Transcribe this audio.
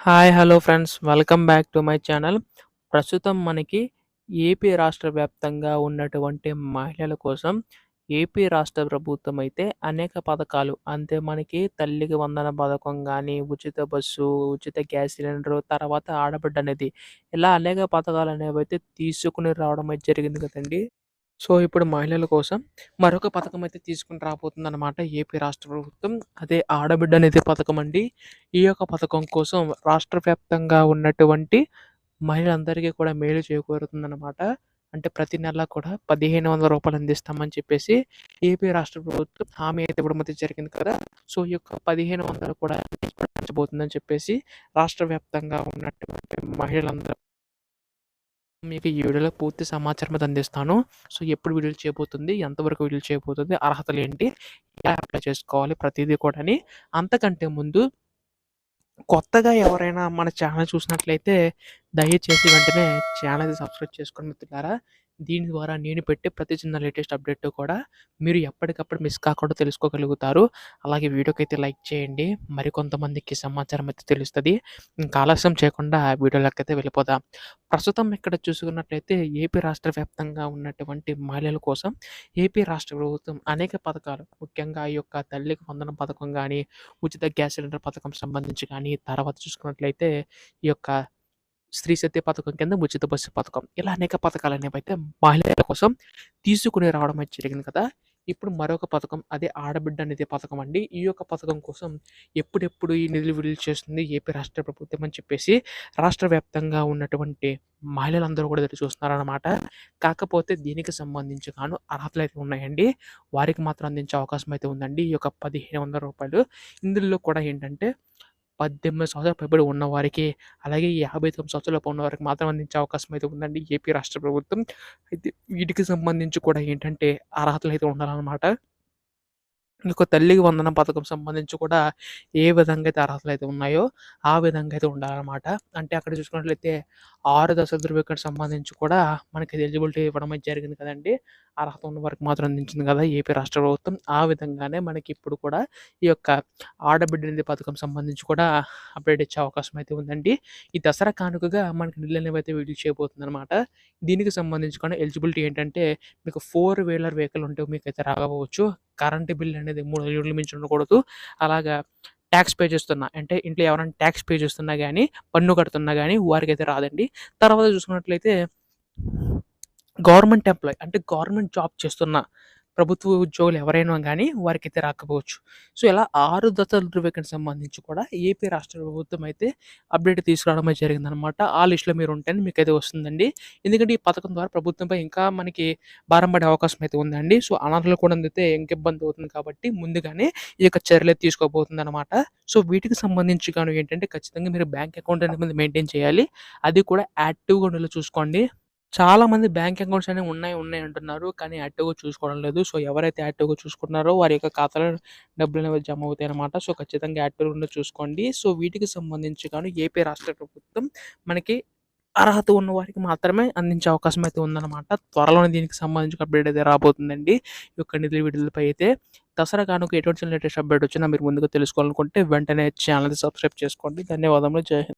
Hello friends. Welcome back to my channel. ప్రస్తుతం మనకి AP రాష్ట్ర వ్యాప్తంగా ఉన్నటువంటి మహిళల కోసం ఏపీ రాష్ట్ర ప్రభుత్వం అయితే అనేక పథకాలు అంటే మనకి తల్లికి వందన పథకం గానీ, ఉచిత బస్సు, ఉచిత గ్యాస్ సిలిండరు, తర్వాత ఆడబిడ్డ అనేది ఇలా అనేక పథకాలనేవైతే తీసుకొని రావడం అయితే జరిగింది కదండీ! సో, ఇప్పుడు మహిళల కోసం మరొక పథకం అయితే తీసుకొని రాబోతుందనమాట ఏపీ రాష్ట్ర ప్రభుత్వం. అదే ఆడబిడ్డ నిధి పథకం అండి. ఈ యొక్క పథకం కోసం రాష్ట్ర వ్యాప్తంగా ఉన్నటువంటి మహిళలందరికీ కూడా మేలు చేకూరుతుందనమాట. అంటే ప్రతి నెల కూడా రూ. 1,500 అందిస్తామని చెప్పేసి ఏపీ రాష్ట్ర ప్రభుత్వం హామీ అయితే ఇవ్వడం అయితే జరిగింది కదా! సో, ఈ యొక్క 1,500 కూడా పెంచబోతుందని చెప్పేసి రాష్ట్ర వ్యాప్తంగా ఉన్నటువంటి మహిళలందరూ మీకు ఈ వీడియోలో పూర్తి సమాచారం అయితే అందిస్తాను. సో, ఎప్పుడు విడుదల చేయబోతుంది? ఎంతవరకు విడుదల చేయబోతుంది? అర్హతలేంటి? ఎలా అప్లై చేసుకోవాలి? ప్రతీదీ కూడాని. అంతకంటే ముందు కొత్తగా ఎవరైనా మన ఛానల్ చూసినట్లయితే దయచేసి వెంటనే ఛానల్‌ని సబ్స్క్రైబ్ చేసుకోండి మిత్రులారా. దీని ద్వారా నేను పెట్టే ప్రతి చిన్న లేటెస్ట్ అప్డేట్ కూడా మీరు ఎప్పటికప్పుడు మిస్ కాకుండా తెలుసుకోగలుగుతారు. అలాగే వీడియోకైతే లైక్ చేయండి. మరికొంతమందికి సమాచారం అయితే తెలుస్తది. ఇంకా ఆలస్యం చేయకుండా వీడియోలోకైతే వెళ్ళిపోదాం. ప్రస్తుతం ఇక్కడ చూసుకున్నట్లయితే ఏపీ రాష్ట్ర వ్యాప్తంగా ఉన్నటువంటి మహిళల కోసం ఏపీ రాష్ట్ర ప్రభుత్వం అనేక పథకాలు ముఖ్యంగా ఈ యొక్క తల్లికి వందనం పథకం గానీ, ఉచిత గ్యాస్ సిలిండర్ పథకం సంబంధించి కానీ, తర్వాత చూసుకున్నట్లయితే ఈ యొక్క స్త్రీ శక్తి పథకం కింద ఉచిత బస్సు పథకం. ఇలా అనేక పథకాలనేవైతే మహిళల కోసం తీసుకొని రావడం అయితే జరిగింది కదా! ఇప్పుడు మరొక పథకం అదే ఆడబిడ్డ నిధి పథకం అండి. ఈ యొక్క పథకం కోసం ఎప్పుడెప్పుడు ఈ నిధులు విడుదల చేస్తుంది ఏపీ రాష్ట్ర ప్రభుత్వం అని చెప్పేసి రాష్ట్ర వ్యాప్తంగా ఉన్నటువంటి మహిళలందరూ కూడా ఎదురు చూస్తున్నారనమాట. కాకపోతే దీనికి సంబంధించి గాను అర్హతలైతే ఉన్నాయండి. వారికి మాత్రం అందించే అవకాశం అయితే ఉందండి. ఈ యొక్క రూ. 1,500 ఇందులో కూడా ఏంటంటే 18 సంవత్సరాలు పైబడి ఉన్నవారికి, అలాగే 59 సంవత్సరాలలోపు ఉన్నవారికి మాత్రం అందించే అవకాశం అయితే ఉందండి ఏపీ రాష్ట్ర ప్రభుత్వం. అయితే వీటికి సంబంధించి కూడా ఏంటంటే అర్హతలైతే ఉండాలనమాట. ఇంకో తల్లికి వందనం పథకం సంబంధించి కూడా ఏ విధంగా అయితే అర్హతలైతే ఉన్నాయో, ఆ విధంగా అయితే ఉండాలనమాట. అంటే అక్కడ చూసుకున్నట్లయితే 6 దశల ధృవీకరణకు సంబంధించి కూడా మనకి ఎలిజిబిలిటీ ఇవ్వడం అయితే జరిగింది కదండీ! అర్హత ఉన్న వారికి మాత్రం అందించింది కదా ఏపీ రాష్ట్ర ప్రభుత్వం. ఆ విధంగానే మనకి ఇప్పుడు కూడా ఈ యొక్క ఆడబిడ్డ నిధి పథకం సంబంధించి కూడా అప్డేట్ ఇచ్చే అవకాశం అయితే ఉందండి. ఈ దసరా కానుకగా మనకి నిధులనేవైతే విడుదల చేయబోతుందనమాట. దీనికి సంబంధించి కూడా ఎలిజిబిలిటీ ఏంటంటే మీకు 4 వీలర్ వెహికల్ ఉంటే మీకైతే రాకపోవచ్చు. కరెంట్ బిల్ అనేది 3 యూనిట్ల మించి ఉండకూడదు. అలాగా టాక్స్ పే చేస్తున్నా అంటే ఇంట్లో ఎవరైనా టాక్స్ పే చేస్తున్నా గానీ, పన్ను కడుతున్నా గానీ వారికైతే రాదండి. తర్వాత చూసుకున్నట్లయితే గవర్నమెంట్ ఎంప్లాయీ అంటే గవర్నమెంట్ జాబ్ చేస్తున్న ప్రభుత్వ ఉద్యోగులు ఎవరైనా గానీ వారికైతే రాకపోవచ్చు. సో, ఇలా 6 దశల ధృవీకరణకు సంబంధించి కూడా ఏపీ రాష్ట్ర ప్రభుత్వం అయితే అప్డేట్ తీసుకురావడం అయితే జరిగిందనమాట. ఆ లిస్ట్‌లో మీరు ఉంటేనే మీకైతే వస్తుందండి. ఎందుకంటే ఈ పథకం ద్వారా ప్రభుత్వంపై ఇంకా మనకి భారం పడే అవకాశం అయితే ఉందండి. సో, అనర్హులు కూడా అందితే ఇంక ఇబ్బంది అవుతుంది కాబట్టి ముందుగానే ఈ యొక్క చర్యలైతే తీసుకోబోతుందనమాట. సో, వీటికి సంబంధించి గాను ఏంటంటే ఖచ్చితంగా మీరు బ్యాంక్ అకౌంట్ అనేది మెయింటైన్ చేయాలి. అది కూడా యాక్టివ్‌గా ఉండేలా చూసుకోండి. చాలామంది బ్యాంక్ అకౌంట్స్ అనేవి ఉన్నాయి అంటున్నారు. కానీ యాక్టివ్‌గా చూసుకోవడం లేదు. సో, ఎవరైతే యాక్టివ్‌గా చూసుకుంటున్నారో వారి యొక్క ఖాతాలో డబ్బులనేవి జమ అవుతాయన్నమాట. సో, ఖచ్చితంగా యాక్టివ్‌గా ఉండేలా చూసుకోండి. సో, వీటికి సంబంధించి గాను ఏపీ రాష్ట్ర ప్రభుత్వం మనకి అర్హత ఉన్న వారికి మాత్రమే అందించే అవకాశం అయితే ఉందన్నమాట. త్వరలోనే దీనికి సంబంధించిన అప్డేట్ అయితే రాబోతుందండి. ఈ యొక్క నిధుల విడుదలపై అయితే దసరా కానుక ఎటువంటి లేటెస్ట్ అప్డేట్ వచ్చినా మీరు ముందుగా తెలుసుకోవాలనుకుంటే వెంటనే ఛానెల్‌ని సబ్స్క్రైబ్ చేసుకోండి. ధన్యవాదములు. జై హింద్.